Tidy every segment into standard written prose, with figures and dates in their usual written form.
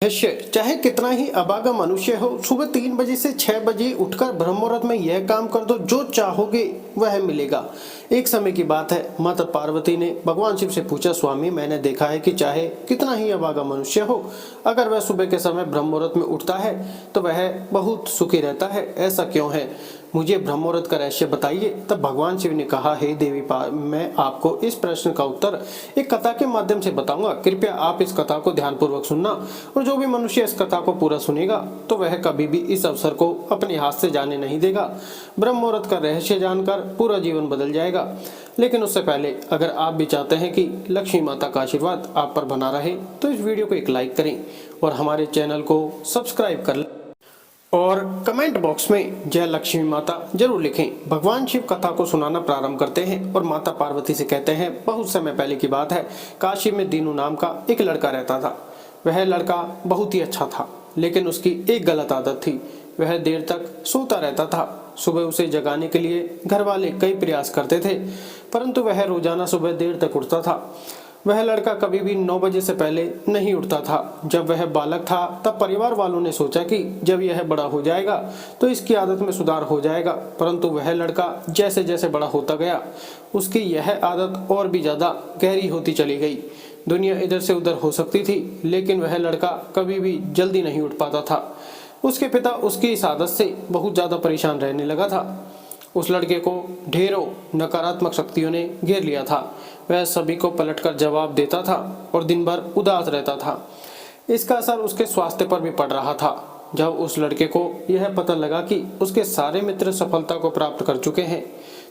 मनुष्य चाहे कितना ही अभागा मनुष्य हो, सुबह 3 बजे से 6 बजे उठकर ब्रह्म मुहूर्त में यह काम कर दो, जो चाहोगे वह मिलेगा। एक समय की बात है, माता पार्वती ने भगवान शिव से पूछा, स्वामी मैंने देखा है कि चाहे कितना ही अभागा मनुष्य हो, अगर वह सुबह के समय ब्रह्म मुहूर्त में उठता है तो वह बहुत सुखी रहता है, ऐसा क्यों है? मुझे ब्रह्म मुहूर्त का रहस्य बताइए। तब भगवान शिव ने कहा, हे देवी, मैं आपको इस प्रश्न का उत्तर एक कथा के माध्यम से बताऊंगा। कृपया आप इस कथा को ध्यानपूर्वक सुनना, और जो भी मनुष्य इस कथा को पूरा सुनेगा तो वह कभी भी इस अवसर को अपने हाथ से जाने नहीं देगा। ब्रह्म मुहूर्त का रहस्य जानकर पूरा जीवन बदल जाएगा। लेकिन उससे पहले अगर आप भी चाहते हैं कि लक्ष्मी माता का आशीर्वाद आप पर बना रहे तो इस वीडियो को एक लाइक करें और हमारे चैनल को सब्सक्राइब कर लें और कमेंट बॉक्स में जय लक्ष्मी माता जरूर लिखें। भगवान शिव कथा को सुनाना प्रारंभ करते हैं और माता पार्वती से कहते हैं, बहुत समय पहले की बात है, काशी में दीनू नाम का एक लड़का रहता था। वह लड़का बहुत ही अच्छा था, लेकिन उसकी एक गलत आदत थी। वह देर तक सोता रहता था। सुबह उसे जगाने के लिए घर वाले कई प्रयास करते थे, परंतु वह रोजाना सुबह देर तक उठता था। वह लड़का कभी भी 9 बजे से पहले नहीं उठता था। जब वह बालक था तब परिवार वालों ने सोचा कि जब यह बड़ा हो जाएगा तो इसकी आदत में सुधार हो जाएगा, परंतु वह लड़का जैसे जैसे बड़ा होता गया उसकी यह आदत और भी ज्यादा गहरी होती चली गई। दुनिया इधर से उधर हो सकती थी, लेकिन वह लड़का कभी भी जल्दी नहीं उठ पाता था। उसके पिता उसकी इस आदत से बहुत ज्यादा परेशान रहने लगा था। उस लड़के को ढेरों नकारात्मक शक्तियों ने घेर लिया था। वह सभी को पलटकर जवाब देता था और दिन भर उदास रहता था। इसका असर उसके स्वास्थ्य पर भी पड़ रहा था। जब उस लड़के को यह पता लगा कि उसके सारे मित्र सफलता को प्राप्त कर चुके हैं,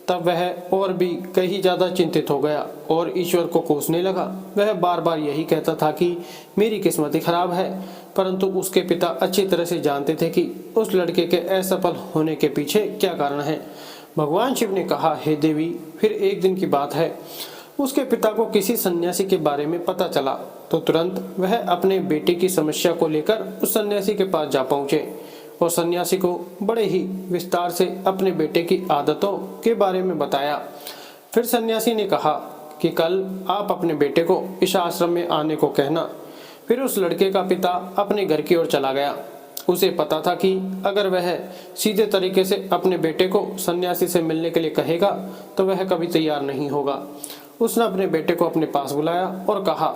तब वह और भी कहीं ज्यादा चिंतित हो गया और ईश्वर को कोसने लगा। वह बार बार यही कहता था कि मेरी किस्मत ही खराब है, परंतु उसके पिता अच्छी तरह से जानते थे कि उस लड़के के असफल होने के पीछे क्या कारण है। भगवान शिव ने कहा, हे देवी, फिर एक दिन की बात है, उसके पिता को किसी सन्यासी के बारे में पता चला तो तुरंत वह अपने बेटे की समस्या को लेकर उस सन्यासी के पास जा पहुंचे और सन्यासी को बड़े ही विस्तार से अपने बेटे की आदतों के बारे में बताया। फिर सन्यासी ने कहा कि कल आप अपने बेटे को इस आश्रम में आने को कहना। फिर उस लड़के का पिता अपने घर की ओर चला गया। उसे पता था कि अगर वह सीधे तरीके से अपने बेटे को सन्यासी से मिलने के लिए कहेगा तो वह कभी तैयार नहीं होगा। उसने अपने बेटे को अपने पास बुलाया और कहा,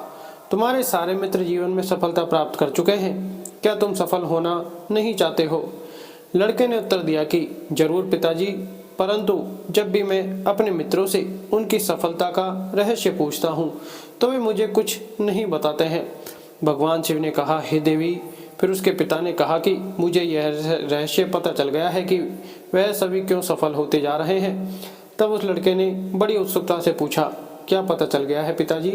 तुम्हारे सारे मित्र जीवन में सफलता प्राप्त कर चुके हैं, क्या तुम सफल होना नहीं चाहते हो? लड़के ने उत्तर दिया कि जरूर पिताजी, परंतु जब भी मैं अपने मित्रों से उनकी सफलता का रहस्य पूछता हूँ तो वे मुझे कुछ नहीं बताते हैं। भगवान शिव ने कहा, हे देवी। फिर उसके पिता ने कहा कि मुझे यह रहस्य पता चल गया है कि वह सभी क्यों सफल होते जा रहे हैं। तब उस लड़के ने बड़ी उत्सुकता से पूछा, क्या पता चल गया है पिताजी?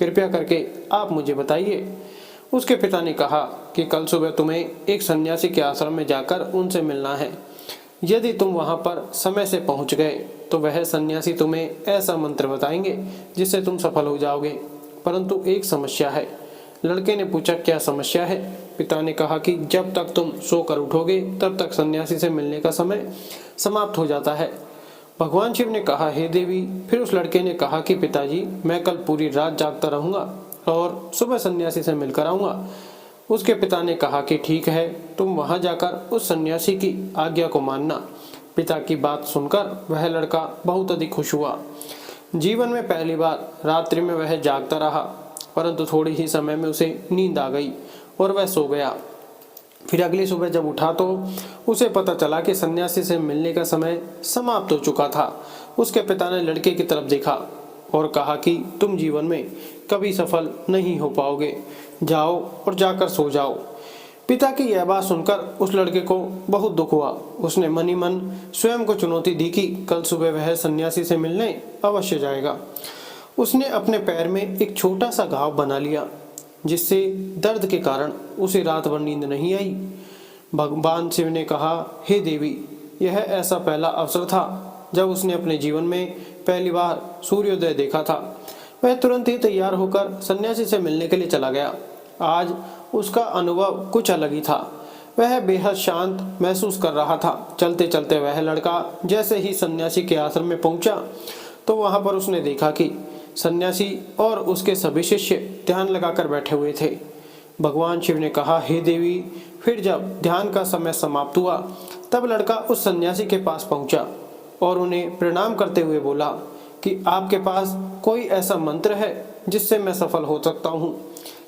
कृपया करके आप मुझे बताइए। उसके पिता ने कहा कि कल सुबह तुम्हें एक सन्यासी के आश्रम में जाकर उनसे मिलना है। यदि तुम वहां पर समय से पहुंच गए तो वह सन्यासी तुम्हें ऐसा मंत्र बताएंगे जिससे तुम सफल हो जाओगे, परंतु एक समस्या है। लड़के ने पूछा, क्या समस्या है? पिता ने कहा कि जब तक तुम सोकर उठोगे तब तक सन्यासी से मिलने का समय समाप्त हो जाता है। भगवान शिव ने कहा, हे देवी। फिर उस लड़के ने कहा कि पिताजी, मैं कल पूरी रात जागता रहूंगा और सुबह सन्यासी से मिलकर आऊंगा। उसके पिता ने कहा कि ठीक है, तुम वहां जाकर उस सन्यासी की आज्ञा को मानना। पिता की बात सुनकर वह लड़का बहुत अधिक खुश हुआ। जीवन में पहली बार रात्रि में वह जागता रहा, परंतु थोड़ी ही समय में उसे नींद आ गई और वह सो गया। फिर अगली सुबह जब उठा तो उसे पता चला कि सन्यासी से मिलने का समय समाप्त हो चुका था। उसके पिता ने लड़के की तरफ देखा और कहा कि तुम जीवन में कभी सफल नहीं हो पाओगे, जाओ और जाकर सो जाओ। पिता की यह बात सुनकर उस लड़के को बहुत दुख हुआ। उसने मन ही मन स्वयं को चुनौती दी कि कल सुबह वह सन्यासी से मिलने अवश्य जाएगा। उसने अपने पैर में एक छोटा सा घाव बना लिया, जिससे दर्द के कारण उसे रात भर नींद नहीं आई। भगवान शिव ने कहा, हे देवी, यह ऐसा पहला अवसर था जब उसने अपने जीवन में पहली बार सूर्योदय देखा था। वह तुरंत ही तैयार होकर सन्यासी से मिलने के लिए चला गया। आज उसका अनुभव कुछ अलग ही था। वह बेहद शांत महसूस कर रहा था। चलते चलते वह लड़का जैसे ही सन्यासी के आश्रम में पहुंचा तो वहां पर उसने देखा कि सन्यासी और उसके सभी शिष्य ध्यान लगाकर बैठे हुए थे। भगवान शिव ने कहा, हे देवी। फिर जब ध्यान का समय समाप्त हुआ तब लड़का उस सन्यासी के पास पहुंचा और उन्हें प्रणाम करते हुए बोला कि आपके पास कोई ऐसा मंत्र है जिससे मैं सफल हो सकता हूँ?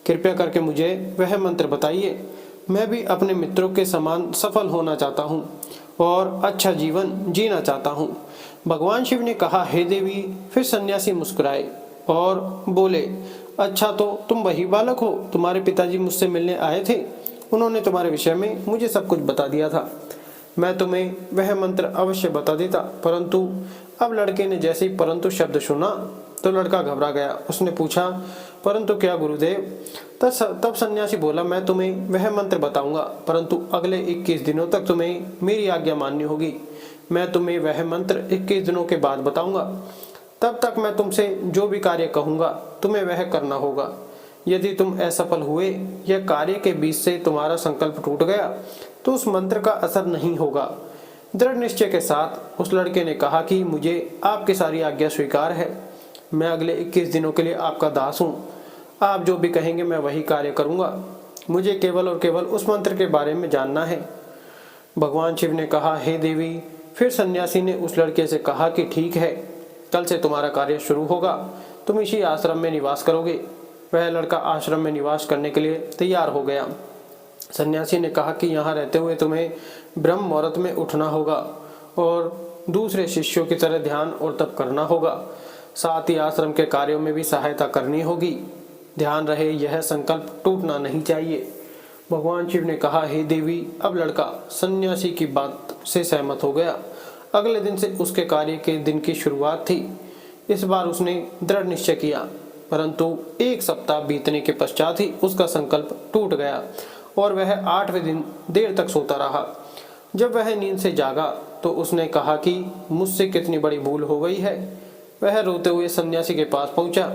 कृपया करके मुझे वह मंत्र बताइए। मैं भी अपने मित्रों के समान सफल होना चाहता हूँ और अच्छा जीवन जीना चाहता हूँ। भगवान शिव ने कहा, हे देवी। फिर सन्यासी मुस्कुराए और बोले, अच्छा तो तुम वही बालक हो, तुम्हारे पिताजी मुझसे मिलने आए थे। उन्होंने तुम्हारे विषय में मुझे सब कुछ बता दिया था। मैं तुम्हें वह मंत्र अवश्य बता देता, परंतु अब लड़के ने जैसे ही परंतु शब्द सुना तो लड़का घबरा गया। उसने पूछा, परंतु क्या गुरुदेव? तब सन्यासी बोला, मैं तुम्हें वह मंत्र बताऊंगा, परंतु अगले 21 दिनों तक तुम्हें मेरी आज्ञा माननी होगी। मैं तुम्हें वह मंत्र 21 दिनों के बाद बताऊंगा। तब तक मैं तुमसे जो भी कार्य कहूंगा तुम्हें वह करना होगा। यदि तुम असफल हुए या कार्य के बीच से तुम्हारा संकल्प टूट गया तो उस मंत्र का असर नहीं होगा। दृढ़ निश्चय के साथ उस लड़के ने कहा कि मुझे आपकी सारी आज्ञा स्वीकार है। मैं अगले 21 दिनों के लिए आपका दास हूँ। आप जो भी कहेंगे मैं वही कार्य करूँगा। मुझे केवल और केवल उस मंत्र के बारे में जानना है। भगवान शिव ने कहा, हे देवी। फिर सन्यासी ने उस लड़के से कहा कि ठीक है, कल से तुम्हारा कार्य शुरू होगा। तुम इसी आश्रम में निवास करोगे। वह लड़का आश्रम में निवास करने के लिए तैयार हो गया। सन्यासी ने कहा कि यहाँ रहते हुए तुम्हें ब्रह्म मुहूर्त में उठना होगा और दूसरे शिष्यों की तरह ध्यान और तप करना होगा। साथ ही आश्रम के कार्यों में भी सहायता करनी होगी। ध्यान रहे, यह संकल्प टूटना नहीं चाहिए। भगवान शिव ने कहा, हे देवी। अब लड़का सन्यासी की बात से सहमत हो गया। अगले दिन से उसके कार्य के दिन की शुरुआत थी। इस बार उसने दृढ़ निश्चय किया, परंतु 1 सप्ताह बीतने के पश्चात ही उसका संकल्प टूट गया और वह 8वें दिन देर तक सोता रहा। जब वह नींद से जागा तो उसने कहा कि मुझसे कितनी बड़ी भूल हो गई है। वह रोते हुए सन्यासी के पास पहुंचा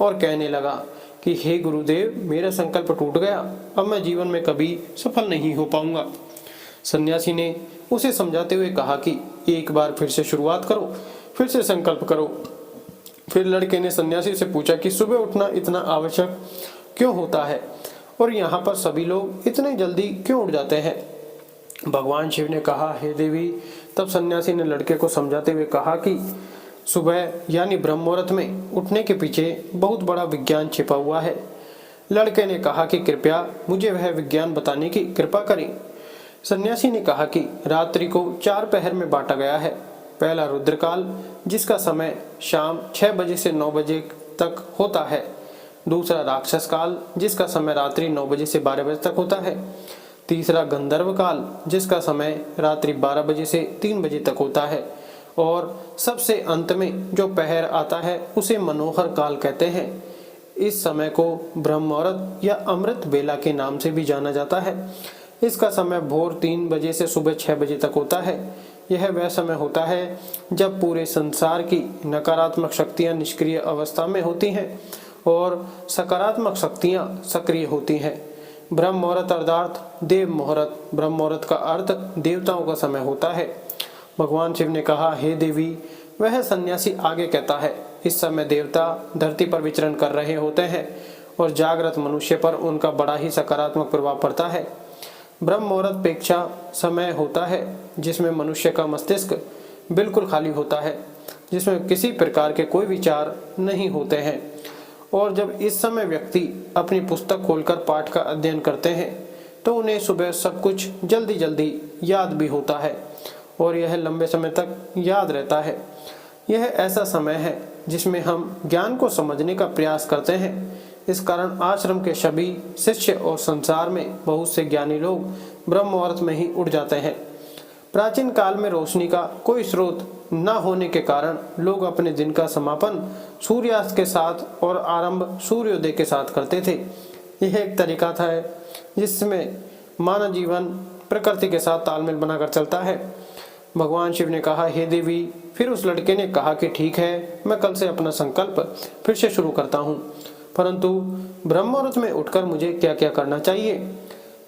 और कहने लगा कि हे गुरुदेव, मेरा संकल्प टूट गया। अब मैं जीवन में कभी सफल नहीं हो पाऊंगा। सन्यासी ने उसे समझाते हुए कहा कि एक बार फिर से शुरुआत करो, फिर से संकल्प करो। फिर लड़के ने सन्यासी से पूछा कि सुबह उठना इतना आवश्यक क्यों होता है और यहाँ पर सभी लोग इतने जल्दी क्यों उठ जाते हैं? भगवान शिव ने कहा, हे देवी। तब सन्यासी ने लड़के को समझाते हुए कहा कि सुबह यानी ब्रह्म मुहूर्त में उठने के पीछे बहुत बड़ा विज्ञान छिपा हुआ है। लड़के ने कहा कि कृपया मुझे वह विज्ञान बताने की कृपा करें। सन्यासी ने कहा कि रात्रि को 4 पहर में बांटा गया है। पहला रुद्रकाल, जिसका समय शाम 6 बजे से 9 बजे तक होता है। दूसरा राक्षस काल, जिसका समय रात्रि 9 बजे से 12 बजे तक होता है। तीसरा गंधर्व काल, जिसका समय रात्रि 12 बजे से 3 बजे तक होता है। और सबसे अंत में जो पहर आता है उसे मनोहर काल कहते हैं। इस समय को ब्रह्म मुहूर्त या अमृत बेला के नाम से भी जाना जाता है। इसका समय भोर 3 बजे से सुबह 6 बजे तक होता है। यह वह समय होता है जब पूरे संसार की नकारात्मक शक्तियां निष्क्रिय अवस्था में होती हैं और सकारात्मक शक्तियां सक्रिय होती हैं। ब्रह्म मुहूर्त अर्थात देव मुहूर्त। ब्रह्म मुहूर्त का अर्थ देवताओं का समय होता है। भगवान शिव ने कहा, हे देवी। वह सन्यासी आगे कहता है, इस समय देवता धरती पर विचरण कर रहे होते हैं और जागृत मनुष्य पर उनका बड़ा ही सकारात्मक प्रभाव पड़ता है। ब्रह्म मुहूर्त पेक्षा समय होता है जिसमें मनुष्य का मस्तिष्क बिल्कुल खाली होता है, जिसमें किसी प्रकार के कोई विचार नहीं होते हैं। और जब इस समय व्यक्ति अपनी पुस्तक खोलकर पाठ का अध्ययन करते हैं तो उन्हें सुबह सब कुछ जल्दी जल्दी याद भी होता है और यह लंबे समय तक याद रहता है। यह ऐसा समय है जिसमें हम ज्ञान को समझने का प्रयास करते हैं। इस कारण आश्रम के सभी शिष्य और संसार में बहुत से ज्ञानी लोग ब्रह्म मुहूर्त में ही उठ जाते हैं। प्राचीन काल में रोशनी का कोई स्रोत न होने के कारण लोग अपने दिन का समापन सूर्यास्त के साथ और आरंभ सूर्योदय के साथ करते थे। यह एक तरीका था जिसमें मानव जीवन प्रकृति के साथ तालमेल बनाकर चलता है। भगवान शिव ने कहा, हे देवी। फिर उस लड़के ने कहा कि ठीक है, मैं कल से अपना संकल्प फिर से शुरू करता हूँ, परंतु ब्रह्म मुहूर्त में उठकर मुझे क्या क्या करना चाहिए?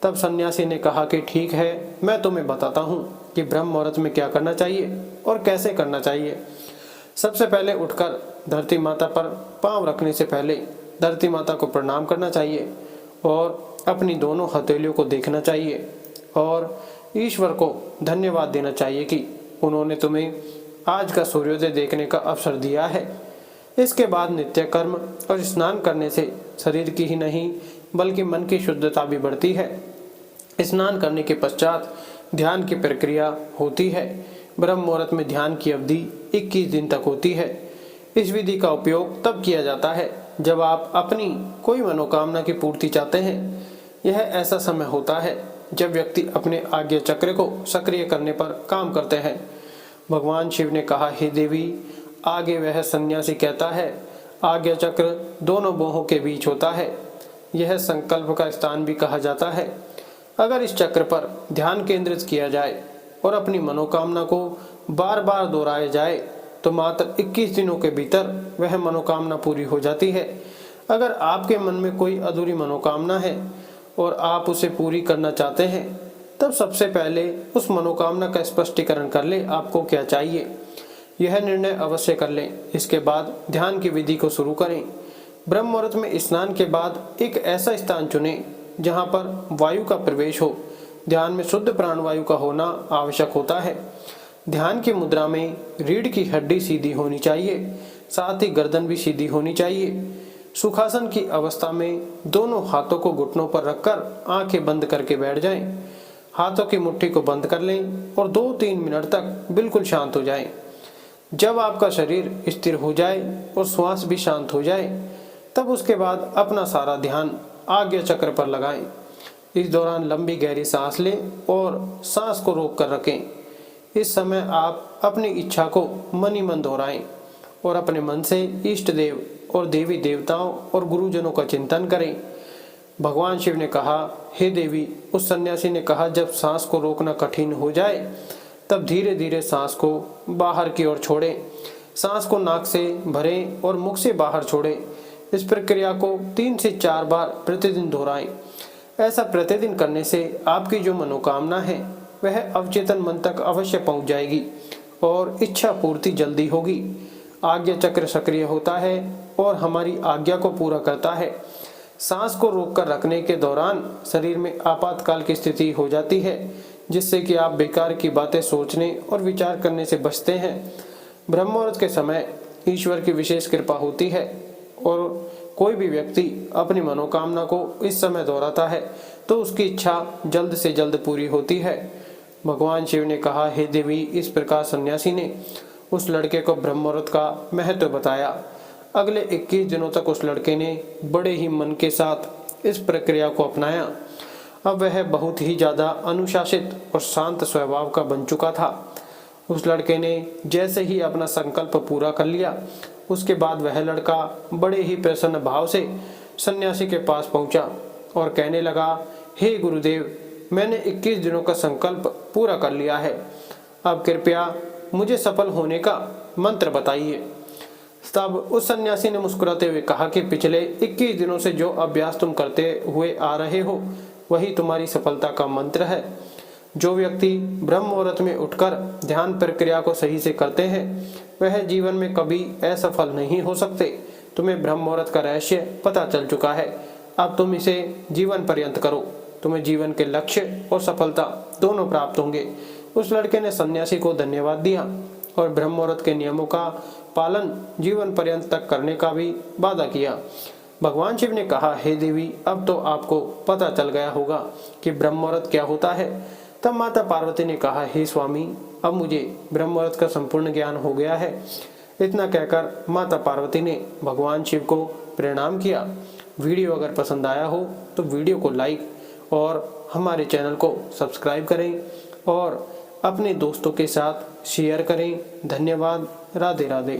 तब सन्यासी ने कहा कि ठीक है, मैं तुम्हें बताता हूँ कि ब्रह्म मुहूर्त में क्या करना चाहिए और कैसे करना चाहिए। सबसे पहले उठकर धरती माता पर पांव रखने से पहले धरती माता को प्रणाम करना चाहिए और अपनी दोनों हथेलियों को देखना चाहिए और ईश्वर को धन्यवाद देना चाहिए कि उन्होंने तुम्हें आज का सूर्योदय देखने का अवसर दिया है। इसके बाद नित्य कर्म और स्नान करने से शरीर की ही नहीं बल्कि मन की शुद्धता भी बढ़ती है। स्नान करने के पश्चात ध्यान की प्रक्रिया होती है। ब्रह्म मुहूर्त में ध्यान की अवधि 21 दिन तक होती है। इस विधि का उपयोग तब किया जाता है जब आप अपनी कोई मनोकामना की पूर्ति चाहते हैं। यह ऐसा समय होता है जब व्यक्ति अपने आज्ञा चक्र को सक्रिय करने पर काम करते हैं। भगवान शिव ने कहा, हे देवी, आगे वह सन्यासी कहता है, आज्ञा चक्र दोनों बाहों के बीच होता है। यह संकल्प का स्थान भी कहा जाता है। अगर इस चक्र पर ध्यान केंद्रित किया जाए और अपनी मनोकामना को बार बार दोहराया जाए तो मात्र 21 दिनों के भीतर वह मनोकामना पूरी हो जाती है। अगर आपके मन में कोई अधूरी मनोकामना है और आप उसे पूरी करना चाहते हैं, तब सबसे पहले उस मनोकामना का स्पष्टीकरण कर ले आपको क्या चाहिए। यह निर्णय अवश्य कर लें। इसके बाद ध्यान की विधि को शुरू करें। ब्रह्म मुहूर्त में स्नान के बाद एक ऐसा स्थान चुनें जहां पर वायु का प्रवेश हो। ध्यान में शुद्ध प्राणवायु का होना आवश्यक होता है। ध्यान की मुद्रा में रीढ़ की हड्डी सीधी होनी चाहिए, साथ ही गर्दन भी सीधी होनी चाहिए। सुखासन की अवस्था में दोनों हाथों को घुटनों पर रखकर आंखें बंद करके बैठ जाएं। हाथों की मुट्ठी को बंद कर लें और 2-3 मिनट तक बिल्कुल शांत हो जाएं। जब आपका शरीर स्थिर हो जाए और श्वास भी शांत हो जाए, तब उसके बाद अपना सारा ध्यान आज्ञा चक्र पर लगाएं। इस दौरान लंबी गहरी सांस लें और सांस को रोक कर रखें। इस समय आप अपनी इच्छा को मन ही मन दोहराएं और अपने मन से इष्ट देव और देवी देवताओं और गुरुजनों का चिंतन करें। भगवान शिव ने कहा, हे देवी, उस सन्यासी ने कहा, जब सांस को रोकना कठिन हो जाए तब धीरे धीरे सांस को बाहर की ओर छोड़ें। सांस को नाक से भरें और मुख से बाहर छोड़ें। इस प्रक्रिया को 3 से 4 बार प्रतिदिन दोहराएं। ऐसा प्रतिदिन करने से आपकी जो मनोकामना है वह अवचेतन मन तक अवश्य पहुंच जाएगी और इच्छा पूर्ति जल्दी होगी। आज्ञा चक्र सक्रिय होता है और हमारी आज्ञा को पूरा करता है। सांस को रोककर रखने के दौरान शरीर में आपातकाल की स्थिति हो जाती है, जिससे कि आप बेकार की बातें सोचने और विचार करने से बचते हैं। ब्रह्म मुहूर्त के समय ईश्वर की विशेष कृपा होती है और कोई भी व्यक्ति अपनी मनोकामना को इस समय दोहराता है तो उसकी इच्छा जल्द से जल्द पूरी होती है। भगवान शिव ने कहा, हे देवी, इस प्रकार सन्यासी ने उस लड़के को ब्रह्म मुहूर्त का महत्व बताया। अगले 21 दिनों तक उस लड़के ने बड़े ही मन के साथ इस प्रक्रिया को अपनाया। अब वह बहुत ही ज़्यादा अनुशासित और शांत स्वभाव का बन चुका था। उस लड़के ने जैसे ही अपना संकल्प पूरा कर लिया, उसके बाद वह लड़का बड़े ही प्रसन्न भाव से सन्यासी के पास पहुंचा और कहने लगा, हे गुरुदेव, मैंने 21 दिनों का संकल्प पूरा कर लिया है। अब कृपया मुझे सफल होने का मंत्र बताइए। तब उस सन्यासी ने मुस्कुराते हुए कहा कि पिछले 21 दिनों से जो अभ्यास तुम करते हुए आ रहे हो वही तुम्हारी सफलता का मंत्र है। जो व्यक्ति ब्रह्म मुहूर्त में उठकर ध्यान प्रक्रिया को सही से करते हैं वह जीवन में कभी असफल नहीं हो सकते। तुम्हें ब्रह्म मुहूर्त का रहस्य पता चल चुका है। अब तुम इसे जीवन पर्यंत करो, तुम्हें जीवन के लक्ष्य और सफलता दोनों प्राप्त होंगे। उस लड़के ने सन्यासी को धन्यवाद दिया और ब्रह्म मुहूर्त के नियमों का पालन जीवन पर्यंत तक करने का भी वादा किया। भगवान शिव ने कहा, हे देवी, अब तो आपको पता चल गया होगा कि ब्रह्म मुहूर्त क्या होता है। तब माता पार्वती ने कहा, हे स्वामी, अब मुझे ब्रह्म मुहूर्त का संपूर्ण ज्ञान हो गया है। इतना कहकर माता पार्वती ने भगवान शिव को प्रणाम किया। वीडियो अगर पसंद आया हो तो वीडियो को लाइक और हमारे चैनल को सब्सक्राइब करें और अपने दोस्तों के साथ शेयर करें। धन्यवाद। राधे राधे।